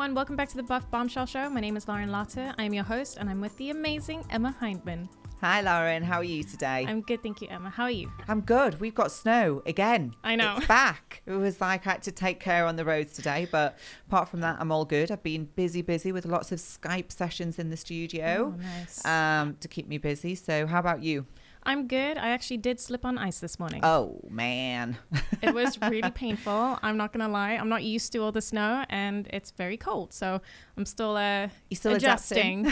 everyone. Welcome back to the Bombshell show. My name is Lauren Lotta. I am your host, and I'm with the amazing Emma Hyndman. Hi, Lauren. How are you today? I'm good, thank you, Emma. How are you? I'm good. We've got snow again. I know. It's back. It was like I had to take care on the roads today, but apart from that, I'm all good. I've been busy with lots of Skype sessions in the studio to keep me busy. So how about you? I'm good. I actually did slip on ice this morning. Oh, man. It was really painful. I'm not going to lie. I'm not used to all the snow, and it's very cold. So I'm still, adjusting.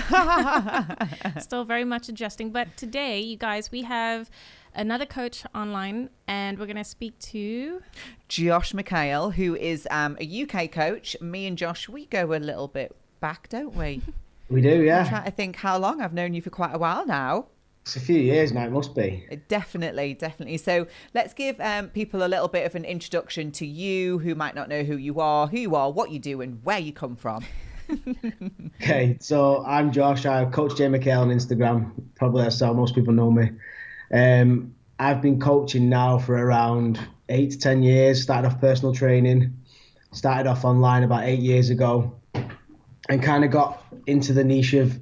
Still very much adjusting. But today, you guys, we have another coach online, and we're going to speak to Josh McHale, who is a UK coach. Me and Josh, we go a little bit back, don't we? We do, yeah. I'm trying to think how long. I've known you for quite a while now. It's a few years now, it must be. Definitely. So let's give people a little bit of an introduction to you who might not know who you are, what you do, and where you come from. Okay, so I'm Josh. I coach Jay McHale on Instagram. Probably that's how most people know me. I've been coaching now for around 8 to 10 years. Started off personal training. Started off online about 8 years ago. And kind of got into the niche of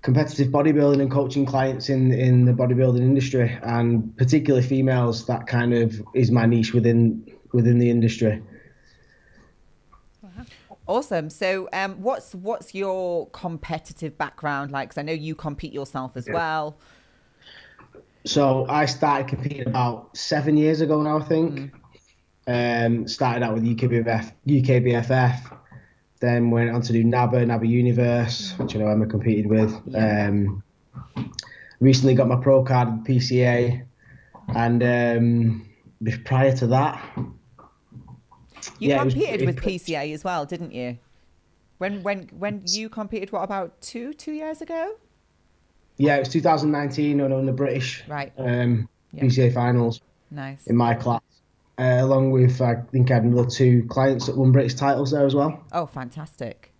competitive bodybuilding and coaching clients in the bodybuilding industry, and particularly females. That kind of is my niche within the industry. Awesome. So what's your competitive background like? Because I know you compete yourself as well. So I started competing about 7 years ago now, I think. Started out with UKBFF. Then went on to do NABA Universe, which I know Emma competed with. Recently got my pro card at PCA, and prior to that, you competed with PCA as well, didn't you? When you competed, what, about two years ago? Yeah, it was 2019. I won the British PCA finals. Nice. In my class. Along with, I think I had another 2 clients that won British titles there as well. Oh, fantastic.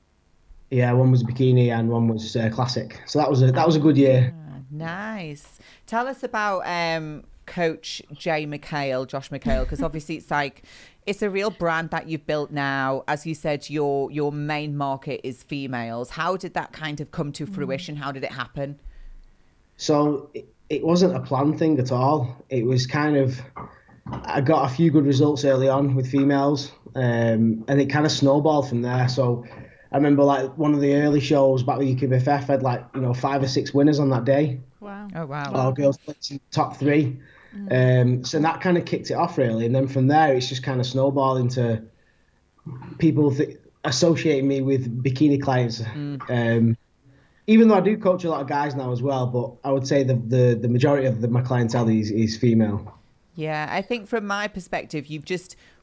Yeah, one was bikini and one was classic. So that was a good year. Nice. Tell us about Coach Josh McHale, because obviously it's a real brand that you've built now. As you said, your main market is females. How did that kind of come to fruition? How did it happen? So it wasn't a planned thing at all. It was kind of, I got a few good results early on with females, and it kind of snowballed from there. So I remember like one of the early shows back with UKBFF had 5 or 6 winners on that day. Wow. Oh, wow. All girls in top 3. So that kind of kicked it off really. And then from there, it's just kind of snowballed into people associating me with bikini clients. Even though I do coach a lot of guys now as well, but I would say the majority of my clientele is female. Yeah, I think from my perspective,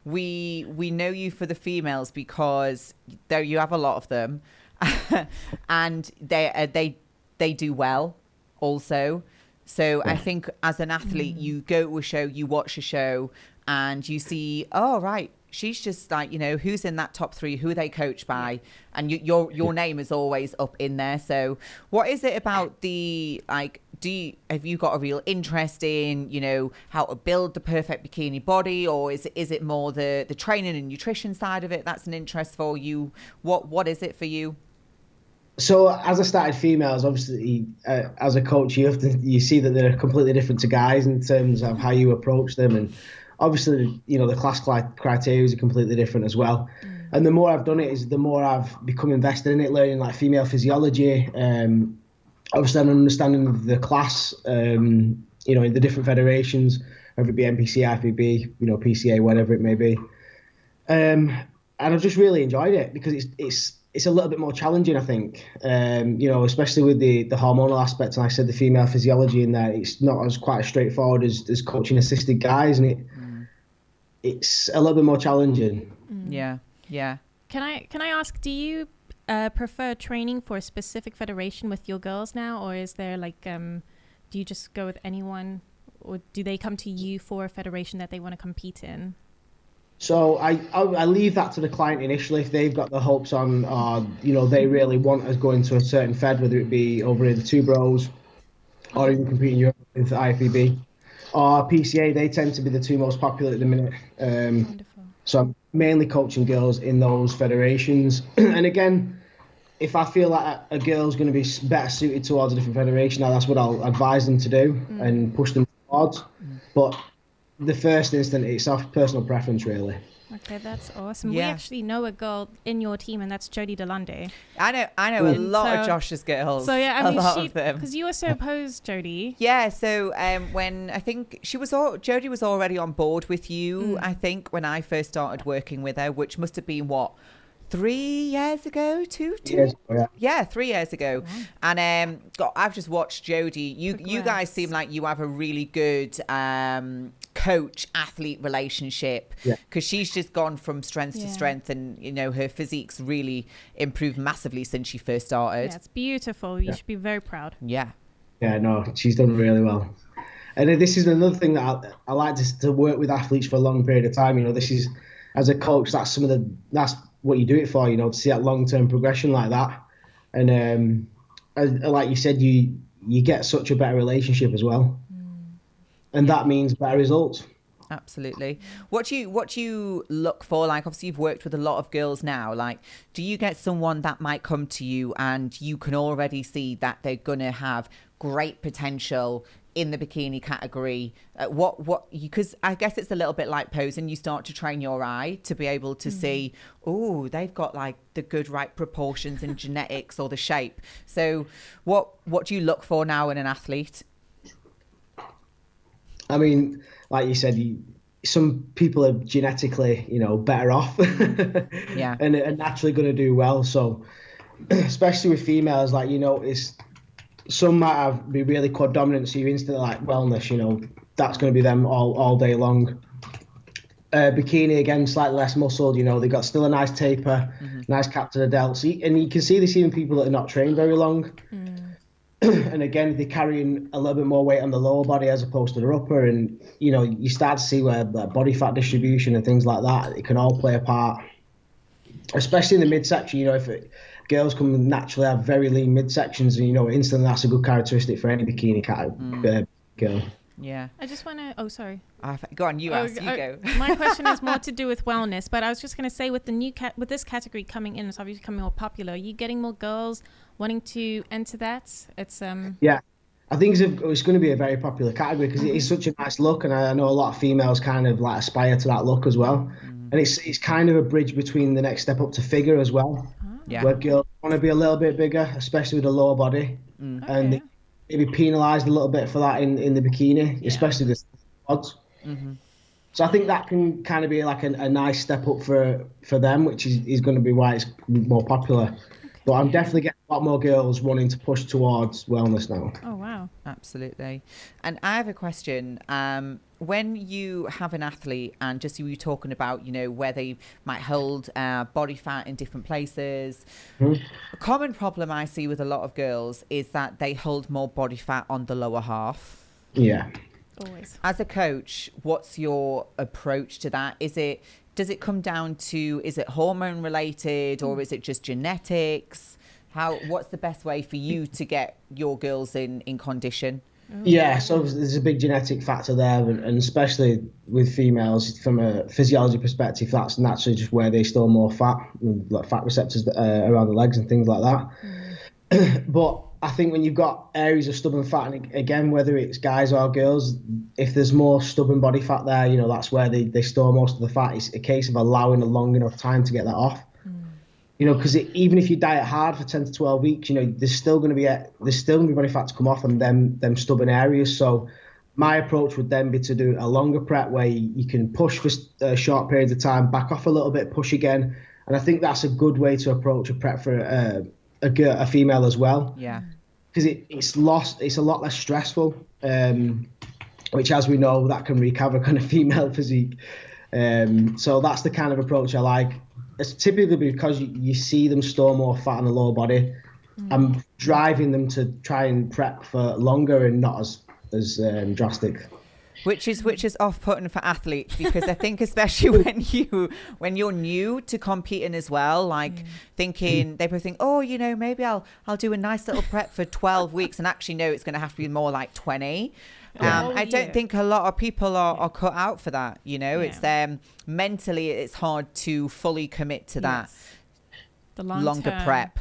we know you for the females because there you have a lot of them, and they do well also. So I think as an athlete, you go to a show, you watch a show, and you see, oh right, she's just like, who's in that top 3, who are they coached by, and your name is always up in there. So what is it about have you got a real interest in, how to build the perfect bikini body, or is it more the training and nutrition side of it that's an interest for you? What is it for you? So as I started females, obviously as a coach, you see that they're completely different to guys in terms of how you approach them, and obviously the class criteria is completely different as well. And the more I've done it, is the more I've become invested in it, learning like female physiology. Obviously, an understanding of the class, in the different federations, whether it be NPC, IFBB, PCA, whatever it may be. And I've just really enjoyed it because it's a little bit more challenging, I think. Especially with the hormonal aspects, and I said the female physiology in there, it's not quite as straightforward as coaching assisted guys, and it's a little bit more challenging. Yeah. Can I ask, do you prefer training for a specific federation with your girls now, or is there do you just go with anyone, or do they come to you for a federation that they want to compete in? So I leave that to the client initially. If they've got the hopes on, they really want us going to a certain fed, whether it be over in the 2 Bros or even competing Europe with IFBB or PCA, they tend to be the 2 most popular at the minute. Wonderful. So mainly coaching girls in those federations. And again, if I feel like a girl's going to be better suited towards a different federation, that's what I'll advise them to do and push them towards. But the first instant, it's off personal preference, really. Okay, that's awesome. Yeah. We actually know a girl in your team, and that's Jodie DeLunde. I know a lot of Josh's girls. So yeah, I mean, a lot of them. Because you were so opposed, Jodie. Yeah, so when I think Jodie was already on board with you, I think, when I first started working with her, which must have been 3 years ago, two? Yes, Yeah, 3 years ago. Wow. And I've just watched Jodie. You guys seem like you have a really good coach-athlete relationship, because she's just gone from strength to strength, and her physique's really improved massively since she first started. Yeah, it's beautiful. You should be very proud. Yeah. Yeah, no, she's done really well. And this is another thing that I like to work with athletes for a long period of time. This is, as a coach, that's what you do it for, to see that long-term progression like that. And like you said, you get such a better relationship as well. And that means better results. Absolutely. What do you look for? Like, obviously you've worked with a lot of girls now. Like, do you get someone that might come to you and you can already see that they're going to have great potential in the bikini category? Because I guess it's a little bit like posing. You start to train your eye to be able to see, oh, they've got like the good right proportions and genetics or the shape. So what do you look for now in an athlete? I mean, like you said, some people are genetically, better off yeah, and are naturally going to do well. So especially with females, like, it's, some might be really quad dominant, so you're instantly like wellness, that's going to be them all day long. Bikini, again, slightly less muscled, they've got still a nice taper, nice cap to the delts. And you can see this even people that are not trained very long. And again, they're carrying a little bit more weight on the lower body as opposed to the upper. And, you start to see where body fat distribution and things like that, it can all play a part, especially in the midsection. Girls can naturally have very lean midsections, and, instantly that's a good characteristic for any bikini girl. Yeah. I just want to... Oh, sorry. Go on, you ask. You go. My question is more to do with wellness, but I was just going to say with the with this category coming in, it's obviously becoming more popular. Are you getting more girls wanting to enter that? It's Yeah, I think it's going to be a very popular category because it is such a nice look, and I know a lot of females kind of like aspire to that look as well. And it's kind of a bridge between the next step up to figure as well. Yeah. Where girls want to be a little bit bigger, especially with the lower body, and they maybe penalised a little bit for that in the bikini, especially the odds. So I think that can kind of be like a nice step up for them, which is going to be why it's more popular. But I'm definitely getting a lot more girls wanting to push towards wellness now. Oh, wow. Absolutely. And I have a question. When you have an athlete, and just you were talking about, where they might hold body fat in different places, a common problem I see with a lot of girls is that they hold more body fat on the lower half. Yeah. Always. As a coach, what's your approach to that? Does it come down to, is it hormone related or is it just genetics? What's the best way for you to get your girls in condition? Yeah, so there's a big genetic factor there, and especially with females, from a physiology perspective, that's naturally just where they store more fat, like fat receptors around the legs and things like that. But I think when you've got areas of stubborn fat, and again, whether it's guys or girls, if there's more stubborn body fat there, that's where they store most of the fat. It's a case of allowing a long enough time to get that off. Because even if you diet hard for 10 to 12 weeks, there's still going to be body fat to come off on them stubborn areas. So my approach would then be to do a longer prep where you can push for short periods of time, back off a little bit, push again. And I think that's a good way to approach a prep for a female as well. Yeah. Because it's a lot less stressful, which, as we know, that can wreak havoc on a female physique. So that's the kind of approach I like. It's typically because you see them store more fat on the lower body. I'm driving them to try and prep for longer and not as drastic. Which is off-putting for athletes, because I think especially when you're new to competing as well, like thinking, they both think, oh, maybe I'll do a nice little prep for 12 weeks, and actually no, it's going to have to be more like 20. I don't think a lot of people are cut out for that. You know, it's mentally it's hard to fully commit to that. The longer prep.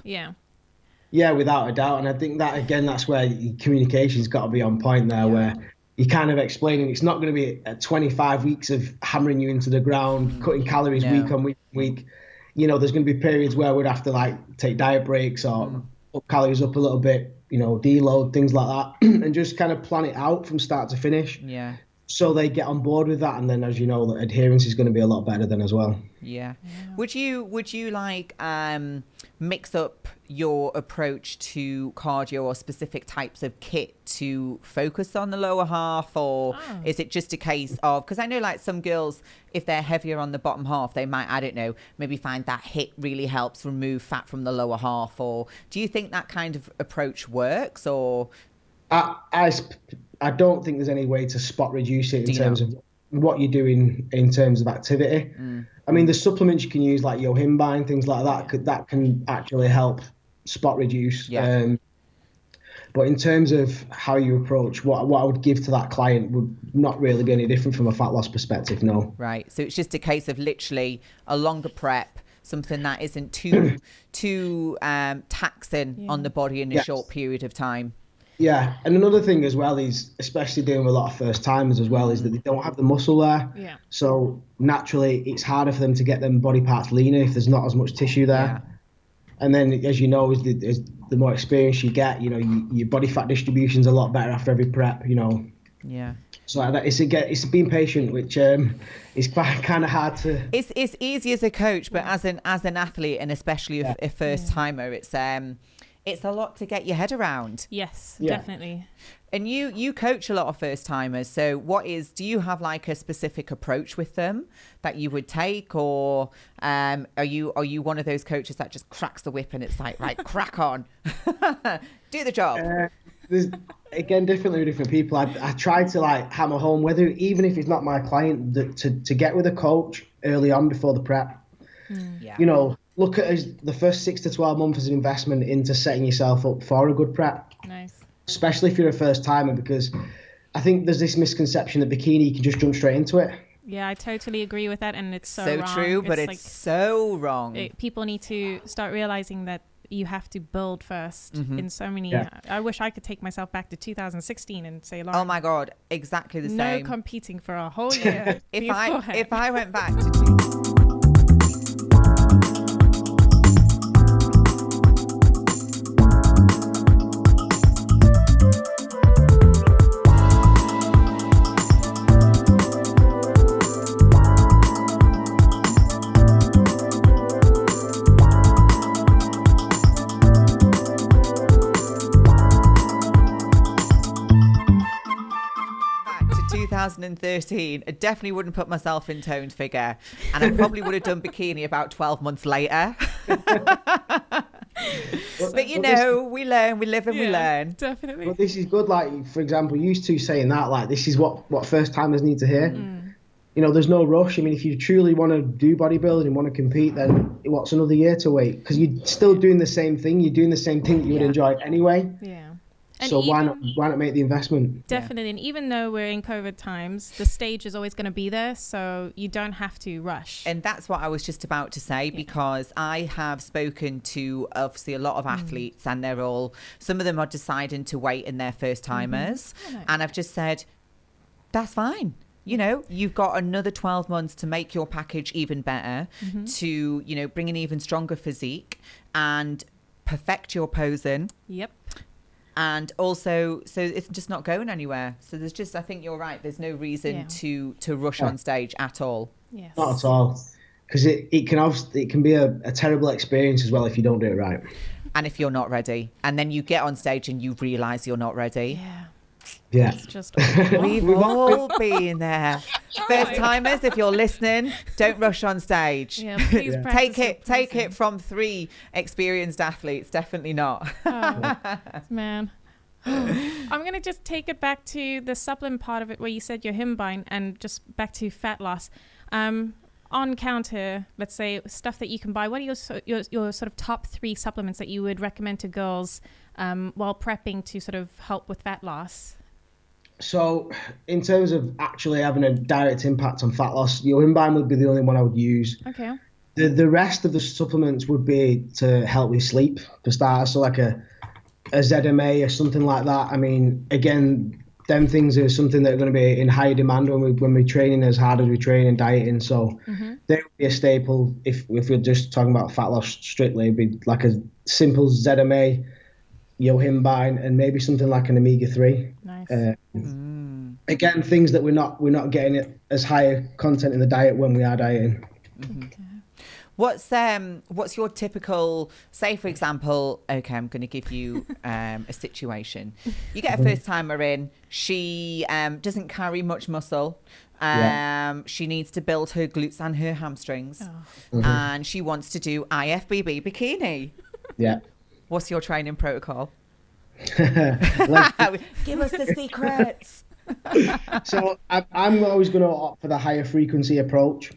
Yeah, without a doubt. And I think that, again, that's where communication's got to be on point there, where you're kind of explaining it's not going to be 25 weeks of hammering you into the ground, cutting calories week on week. You know, there's going to be periods where we'd have to like take diet breaks or up calories up a little bit, you know, deload, things like that, and just kind of plan it out from start to finish. Yeah. So they get on board with that, and then, as you know, the adherence is going to be a lot better then as well. Yeah. Would you like mix up your approach to cardio or specific types of kit to focus on the lower half, or is it just a case of, because I know like some girls, if they're heavier on the bottom half, they might, I don't know, maybe find that HIIT really helps remove fat from the lower half, or do you think that kind of approach works? Or I don't think there's any way to spot reduce it in terms of what you're doing in terms of activity. I mean, there's supplements you can use like Hyndman, things like that, that can actually help spot reduce. But in terms of how you approach, what I would give to that client would not really be any different from a fat loss perspective, no. Right. So it's just a case of literally a longer prep, something that isn't too taxing on the body in a short period of time. Yeah, and another thing as well is, especially dealing with a lot of first timers as well, is that they don't have the muscle there. Yeah. So naturally, it's harder for them to get them body parts leaner if there's not as much tissue there. Yeah. And then, as you know, as the more experience you get, you know, your body fat distribution's a lot better after every prep, you know. Yeah. So it's being patient, which is quite kind of hard to. It's easy as a coach, but as an athlete, and especially a first timer, it's a lot to get your head around. Yes, definitely. And you coach a lot of first timers. So do you have like a specific approach with them that you would take, or are you one of those coaches that just cracks the whip and it's like, right, crack on, do the job? There's, again, differently with different people. I try to like hammer home, even if it's not my client, to get with a coach early on before the prep. You know, look at the first 6 to 12 months as an investment into setting yourself up for a good prep. Nice. Especially if you're a first timer, because I think there's this misconception that bikini, you can just jump straight into it. Yeah, I totally agree with that, and it's so wrong. True, but it's so wrong. People need to start realizing that you have to build first in so many. I wish I could take myself back to 2016 and say, Lauren, oh my God, exactly the same. No competing for a whole year. If I went back to to 2013, I definitely wouldn't put myself in toned figure, and I probably would have done bikini about 12 months later. But you know, we learn, we live and we learn. Definitely. But this is good. Like, for example, you two saying that, like, this is what first timers need to hear. You know, there's no rush. I mean, if you truly want to do bodybuilding and want to compete, then what's another year to wait? Because you're still doing the same thing. You're doing the same thing that you would enjoy anyway. Yeah. So why not make the investment? Definitely. And even though we're in COVID times, the stage is always going to be there. So you don't have to rush. And that's what I was just about to say, because I have spoken to obviously a lot of athletes, and some of them are deciding to wait in their first timers. And I've just said, that's fine. You know, you've got another 12 months to make your package even better, to, you know, bring an even stronger physique and perfect your posing. Yep. And also, so it's just not going anywhere. So there's just, I think you're right, there's no reason to rush on stage at all. Yes. Not at all. Because it can be a terrible experience as well if you don't do it right. And if you're not ready. And then you get on stage and you realise you're not ready. Yeah. It's just We've all been there. First timers, if you're listening, don't rush on stage. Yeah, please take it from 3 experienced athletes. Definitely not. Man. I'm going to just take it back to the supplement part of it where you said your Hyndman, and just back to fat loss. On counter, let's say, stuff that you can buy, what are your sort of top 3 supplements that you would recommend to girls while prepping to sort of help with fat loss? So in terms of actually having a direct impact on fat loss, Hyndman would be the only one I would use. Okay. The rest of the supplements would be to help with sleep for starters. So like a ZMA or something like that. I mean, again, them things are something that are going to be in higher demand when we're training as hard as we train and dieting. So they would be a staple. If we're just talking about fat loss strictly, it'd be like a simple ZMA, Hyndman, and maybe something like an omega-3. Nice. Again, things that we're not getting it as higher content in the diet when we are dieting. Okay. What's your typical, say for example, okay, I'm going to give you a situation. You get a first timer in, she doesn't carry much muscle. She needs to build her glutes and her hamstrings, and she wants to do IFBB bikini. Yeah. What's your training protocol? Give us the secrets. So I'm always going to opt for the higher frequency approach,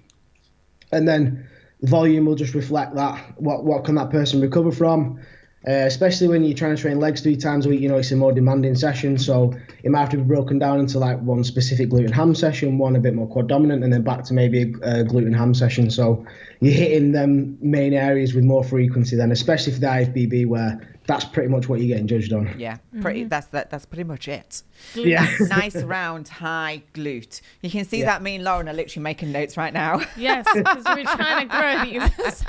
and then the volume will just reflect that. What can that person recover from? Especially when you're trying to train legs 3 times a week, it's a more demanding session. So it might have to be broken down into like one specific glute and ham session, one a bit more quad dominant, and then back to maybe a glute and ham session. So you're hitting them main areas with more frequency then, especially for the IFBB, where that's pretty much what you're getting judged on. Yeah, that's pretty much it. Yeah. Nice round high glute. You can see that me and Lauren are literally making notes right now. Yes, because we're trying to grow these.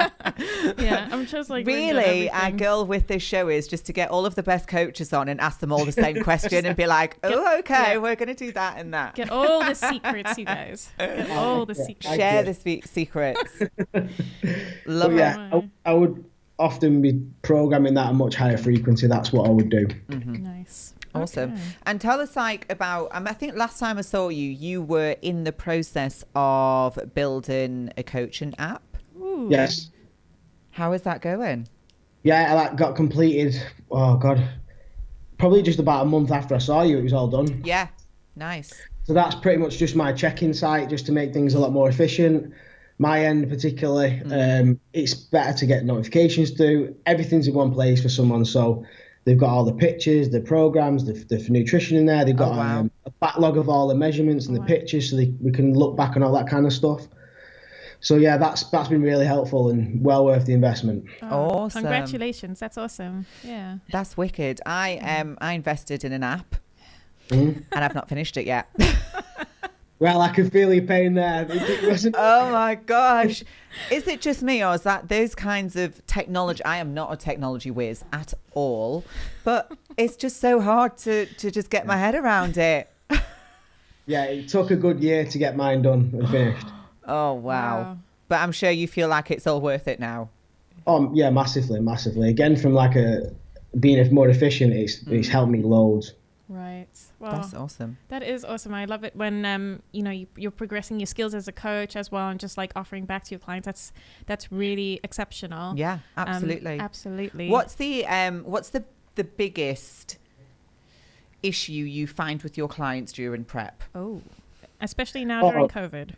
Yeah, I'm just like really, our goal with this show is just to get all of the best coaches on and ask them all the same question and be like, we're going to do that and that. Get all the secrets, you guys. Get all the secrets. Share the secrets. Love it. I would often be programming that at a much higher frequency. That's what I would do. Nice. Awesome. Okay. And tell us about, I think last time I saw you were in the process of building a coaching app. Ooh. Yes. How is that going? Yeah, that got completed. Oh God, probably just about a month after I saw you, it was all done. Yeah. Nice. So that's pretty much just my check-in site, just to make things a lot more efficient. My end particularly, it's better to get notifications through. Everything's in one place for someone. So they've got all the pictures, the programs, the nutrition in there. They've got a backlog of all the measurements and the pictures, so we can look back on all that kind of stuff. So yeah, that's been really helpful and well worth the investment. Awesome. Congratulations. That's awesome. Yeah. That's wicked. I invested in an app and I've not finished it yet. Well, I can feel your pain there. It wasn't... Oh my gosh. Is it just me, or is that those kinds of technology? I am not a technology whiz at all, but it's just so hard to just get my head around it. Yeah, it took a good year to get mine done and finished. Oh, wow. But I'm sure you feel like it's all worth it now. Yeah, massively. Again, from being more efficient, it's helped me loads. Right. Well, that's awesome. That is awesome. I love it when you're progressing your skills as a coach as well, and just like offering back to your clients. That's really exceptional. Yeah, absolutely. Absolutely. What's the biggest issue you find with your clients during prep? Oh, especially now during COVID.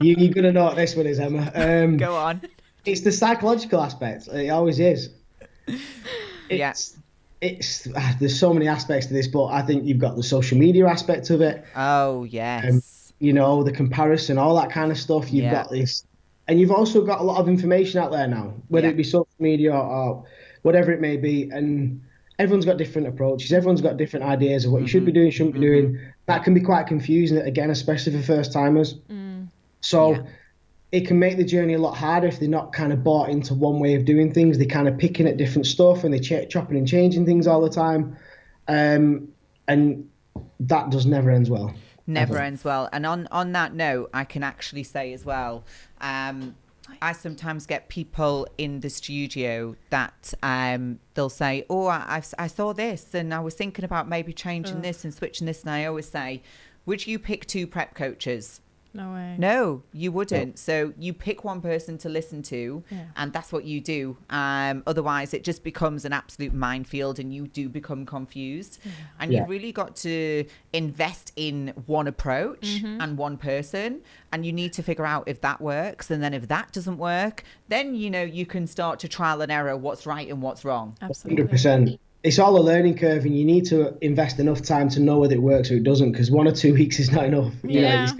You're gonna know what this one is, Emma. Go on. It's the psychological aspect. It always is. There's so many aspects to this, but I think you've got the social media aspect of it. Oh yes. The comparison, all that kind of stuff. You've got this, and you've also got a lot of information out there now, whether it be social media or whatever it may be, and everyone's got different approaches. Everyone's got different ideas of what you should be doing, shouldn't be doing. That can be quite confusing, again, especially for first timers. So it can make the journey a lot harder if they're not kind of bought into one way of doing things. They're kind of picking at different stuff and they're chopping and changing things all the time. And that just never ends well. Never ends well. And on that note, I can actually say as well, I sometimes get people in the studio that they'll say, oh, I saw this and I was thinking about maybe changing this and switching this. And I always say, would you pick 2 prep coaches? No way. No, you wouldn't. So you pick one person to listen to and that's what you do. Otherwise, it just becomes an absolute minefield and you do become confused. And you've really got to invest in one approach and one person. And you need to figure out if that works. And then if that doesn't work, then, you can start to trial and error what's right and what's wrong. Absolutely. 100%. it's all a learning curve, and you need to invest enough time to know whether it works or it doesn't, because 1 or 2 weeks is not enough. Yeah.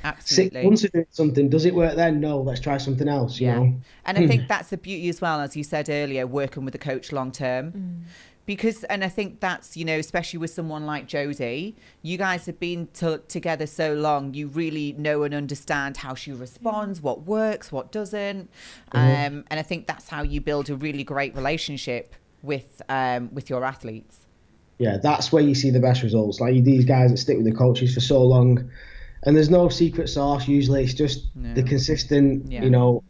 Absolutely. 6 months of doing something, does it work then? No, let's try something else. You know? And I think that's the beauty as well, as you said earlier, working with a coach long term. Because, and I think that's, you know, especially with someone like Jodie, you guys have been together so long, you really know and understand how she responds, what works, what doesn't. And I think that's how you build a really great relationship with your athletes. Yeah, that's where you see the best results. Like these guys that stick with the coaches for so long, and there's no secret sauce usually. It's just the consistent, you know,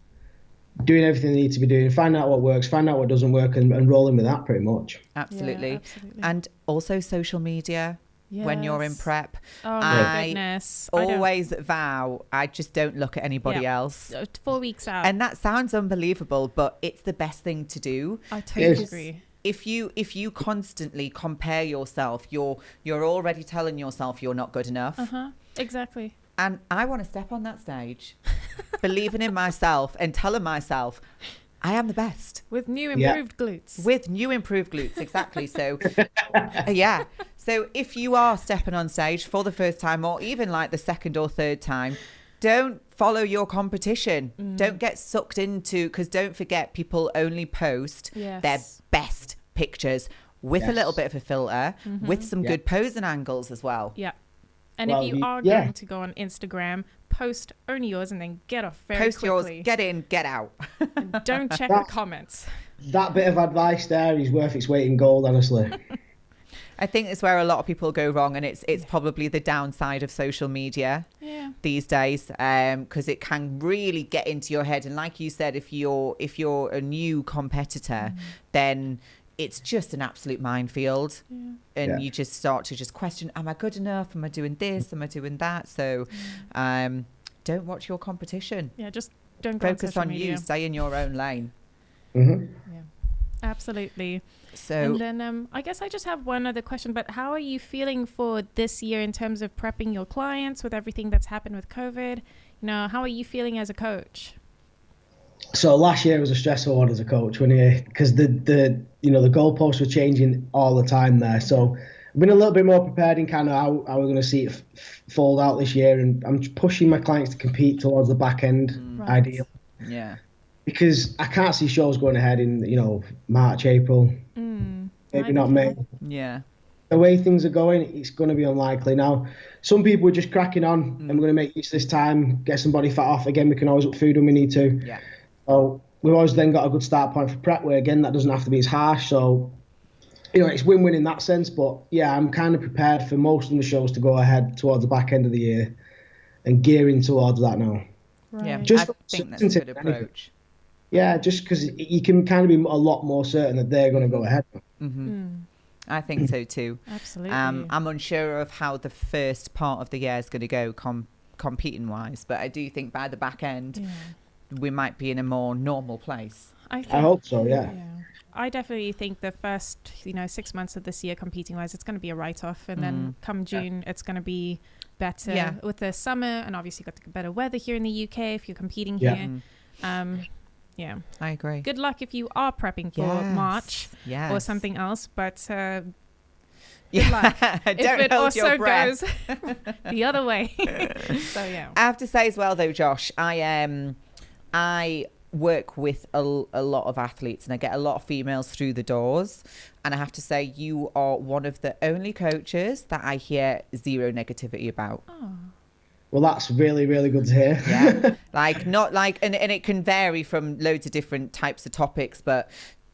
doing everything they need to be doing, find out what works, find out what doesn't work, and rolling with that pretty much. Absolutely. Yeah, absolutely. And also social media. When you're in prep. Oh my goodness. Always vow I just don't look at anybody else. 4 weeks out. And that sounds unbelievable, but it's the best thing to do. I totally agree. If you constantly compare yourself, you're already telling yourself you're not good enough. Exactly. And I want to step on that stage, believing in myself and telling myself, I am the best. With new improved glutes. With new improved glutes, exactly. So, yeah. So if you are stepping on stage for the first time, or even like the second or third time, don't follow your competition. Don't get sucked into, because don't forget, people only post their best pictures with a little bit of a filter, with some good posing angles as well. Yeah. And if you are going to go on Instagram, post only yours and then get off very quickly. Post yours, get in, get out. And don't check the comments. That bit of advice there is worth its weight in gold, honestly. I think it's where a lot of people go wrong, and it's probably the downside of social media these days, because it can really get into your head. And like you said, if you're a new competitor, then it's just an absolute minefield, and you just start to just question, am I good enough? Am I doing this? Am I doing that? So don't watch your competition. Yeah, just don't go focus on media. you. Stay in your own lane. Yeah, absolutely. So, and then I guess I just have one other question, but how are you feeling for this year in terms of prepping your clients with everything that's happened with COVID? You know, how are you feeling as a coach? So last year was a stressful one as a coach, because the goalposts were changing all the time there. So I've been a little bit more prepared in kind of how we're going to see it fold out this year, and I'm pushing my clients to compete towards the back end, ideal. Yeah. Because I can't see shows going ahead in March, April, maybe not May. Yeah. The way things are going, it's going to be unlikely. Now, some people are just cracking on, and we're going to make use of this time, get some body fat off. Again, we can always up food when we need to. Yeah. So we've always then got a good start point for prep, where again that doesn't have to be as harsh. So it's win-win in that sense. But yeah, I'm kind of prepared for most of the shows to go ahead towards the back end of the year, and gearing towards that now. Right. Yeah, just I think that's a good approach. Yeah, just because you can kind of be a lot more certain that they're going to go ahead. I think so too. Absolutely. I'm unsure of how the first part of the year is going to go competing wise, but I do think by the back end we might be in a more normal place. I hope so. Yeah. I definitely think the first 6 months of this year competing wise, it's going to be a write-off, and then come June it's going to be better with the summer, and obviously got the better weather here in the UK if you're competing here. Yeah, I agree. Good luck if you are prepping for March or something else, but good luck if it also goes the other way. So yeah, I have to say as well though, Josh, I work with a lot of athletes, and I get a lot of females through the doors, and I have to say you are one of the only coaches that I hear zero negativity about. Well, that's really, really good to hear. Yeah, and it can vary from loads of different types of topics, but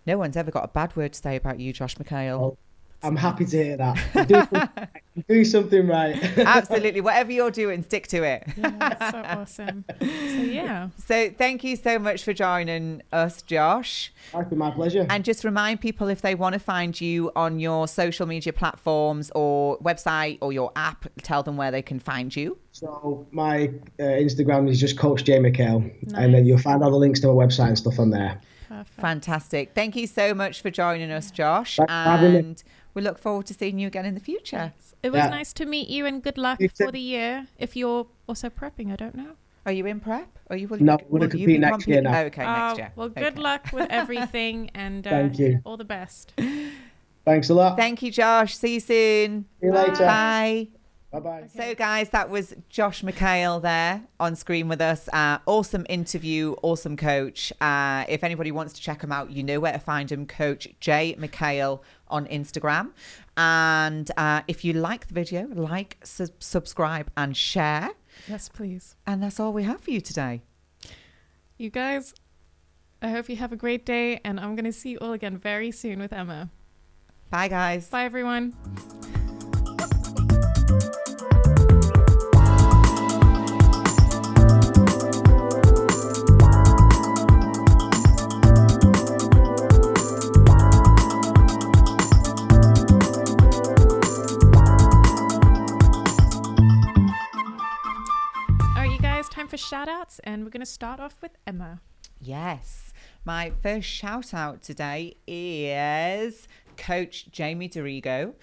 no one's ever got a bad word to say about you, Josh McHale. Well, I'm happy to hear that. Do something right. Absolutely. Whatever you're doing, stick to it. Yeah, that's so awesome. So yeah. So thank you so much for joining us, Josh. It's been my pleasure. And just remind people, if they want to find you on your social media platforms or website or your app, tell them where they can find you. So my Instagram is just Coach J McHale, and then you'll find all the links to my website and stuff on there. Perfect. Fantastic. Thank you so much for joining us, Josh. And we look forward to seeing you again in the future. It was nice to meet you, and good luck for the year. If you're also prepping, I don't know. Are you in prep? Are you? No, we're going to compete next year now. Okay, next year. Well, good luck with everything, and thank you. All the best. Thanks a lot. Thank you, Josh. See you soon. See you later. Bye. Bye-bye. So, guys, that was Josh McHale there on screen with us. Awesome interview, awesome coach. If anybody wants to check him out, you know where to find him, Coach J McHale on Instagram. And if you like the video, like, subscribe and share. Yes, please. And that's all we have for you today. You guys, I hope you have a great day, and I'm going to see you all again very soon with Emma. Bye, guys. Bye, everyone. For shout outs, and we're going to start off with Emma. Yes, my first shout out today is Coach Jamie Dorigo,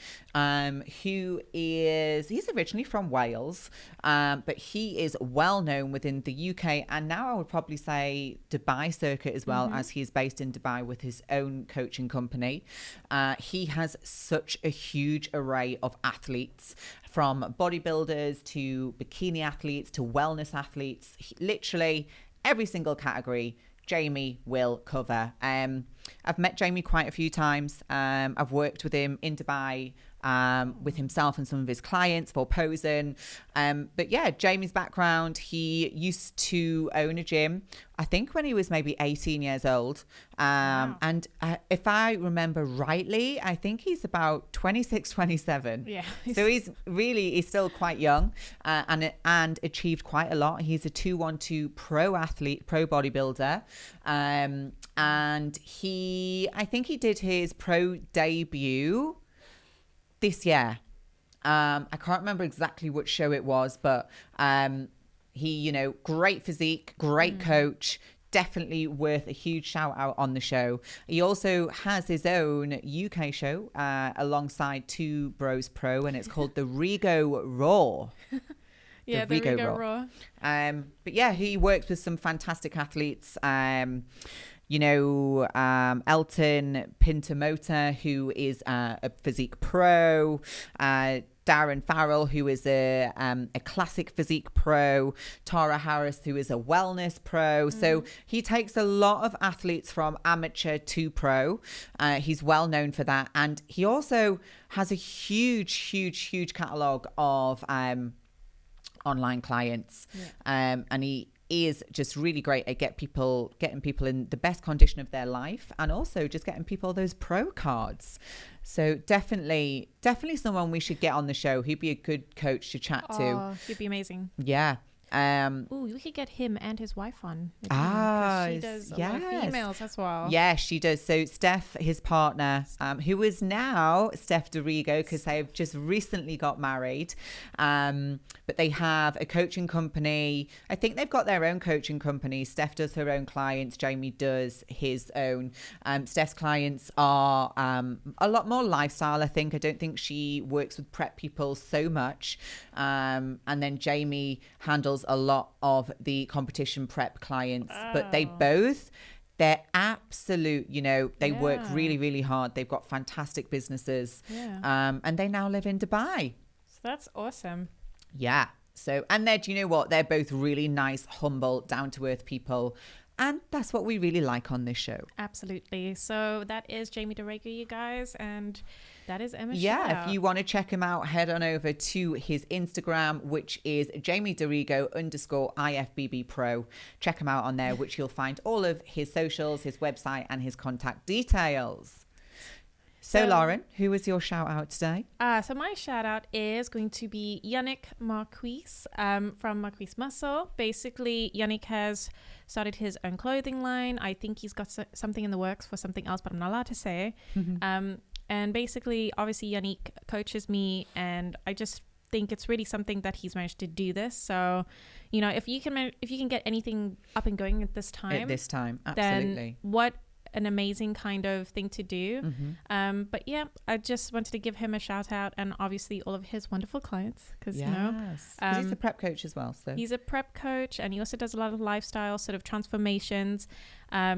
he's originally from Wales, but he is well known within the UK and now I would probably say Dubai circuit as well, as he is based in Dubai with his own coaching company. He has such a huge array of athletes, from bodybuilders to bikini athletes to wellness athletes. Literally every single category Jamie will cover. I've met Jamie quite a few times. I've worked with him in Dubai, with himself and some of his clients for posing. But yeah, Jamie's background, he used to own a gym, I think when he was maybe 18 years old. Wow. And if I remember rightly, I think he's about 26, 27. Yeah. So he's still quite young, and achieved quite a lot. He's a 212 pro athlete, pro bodybuilder. And I think he did his pro debut this year. I can't remember exactly which show it was, but he, great physique, great coach, definitely worth a huge shout out on the show. He also has his own UK show alongside Two Bros Pro, and it's called the Rigo Raw. Yeah, the Rigo Raw. But yeah, he works with some fantastic athletes. Elton Pintamota, who is a physique pro, Darren Farrell, who is a classic physique pro, Tara Harris, who is a wellness pro. So he takes a lot of athletes from amateur to pro. He's well known for that. And he also has a huge catalogue of online clients. And he is just really great at getting people in the best condition of their life, and also just getting people those pro cards. So definitely someone we should get on the show. He'd be a good coach to chat to. Oh, he'd be amazing. Yeah. We could get him and his wife on. She does a lot of females as well. Yeah, she does. So Steph, his partner, who is now Steph Dorigo, because they've just recently got married. But they have a coaching company. I think they've got their own coaching company. Steph does her own clients. Jamie does his own. Steph's clients are a lot more lifestyle, I think. I don't think she works with prep people so much. And then Jamie handles a lot of the competition prep clients, but they're absolute, they work really, really hard. They've got fantastic businesses. And they now live in Dubai. So that's awesome. Yeah. So, and do you know what? They're both really nice, humble, down to earth people. And that's what we really like on this show. Absolutely. So that is Jamie Dorigo, you guys. And that is Emma. Yeah, if you want to check him out, head on over to his Instagram, which is JamieDorigo_IFBB Pro. Check him out on there, which you'll find all of his socials, his website, and his contact details. So Lauren, who is your shout out today? So my shout out is going to be Yannick Marquise from Marquise Muscle. Basically, Yannick has started his own clothing line. I think he's got something in the works for something else, but I'm not allowed to say. And basically, obviously, Yannick coaches me, and I just think it's really something that he's managed to do this. So, if you can get anything up and going at this time, absolutely. then what an amazing kind of thing to do. But yeah, I just wanted to give him a shout out, and obviously all of his wonderful clients, because you know, he's a prep coach as well. So he's a prep coach, and he also does a lot of lifestyle sort of transformations.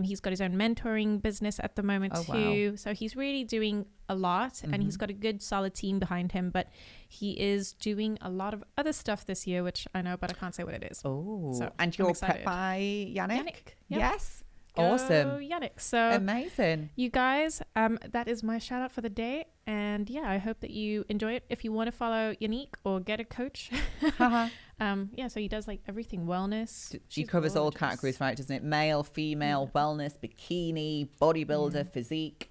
He's got his own mentoring business at the moment too. Wow. So he's really doing a lot, and he's got a good solid team behind him, but he is doing a lot of other stuff this year, which I know, but I can't say what it is. Oh, so and you're prepped by Yannick? Yep. Yes. Go awesome. Yannick. So amazing. You guys, that is my shout out for the day. And yeah, I hope that you enjoy it. If you want to follow Yannick or get a coach, yeah, so he does like everything wellness. He covers all categories, right? Doesn't it? Male, female, wellness, bikini, bodybuilder, physique.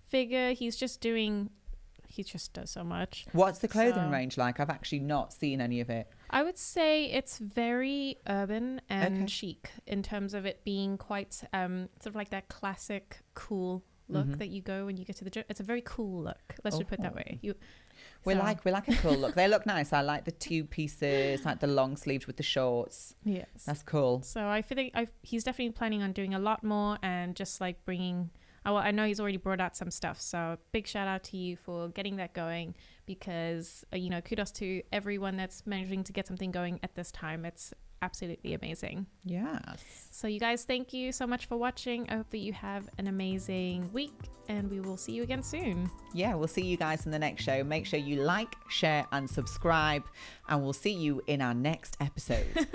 Figure. He just does so much. What's the clothing range like? I've actually not seen any of it. I would say it's very urban and chic in terms of it being quite sort of like that classic cool look that you go when you get to the gym. It's a very cool look. Let's just put it that way. We like a cool look. They look nice. I like the 2 pieces, like the long sleeves with the shorts. Yes, that's cool. So I feel like he's definitely planning on doing a lot more and just like bringing. Well, I know he's already brought out some stuff, so big shout out to you for getting that going, because you know, kudos to everyone that's managing to get something going at this time. It's absolutely amazing. Yes. So you guys, thank you so much for watching. I hope that you have an amazing week, and we will see you again soon. Yeah, we'll see you guys in the next show. Make sure you like, share and subscribe, and we'll see you in our next episode.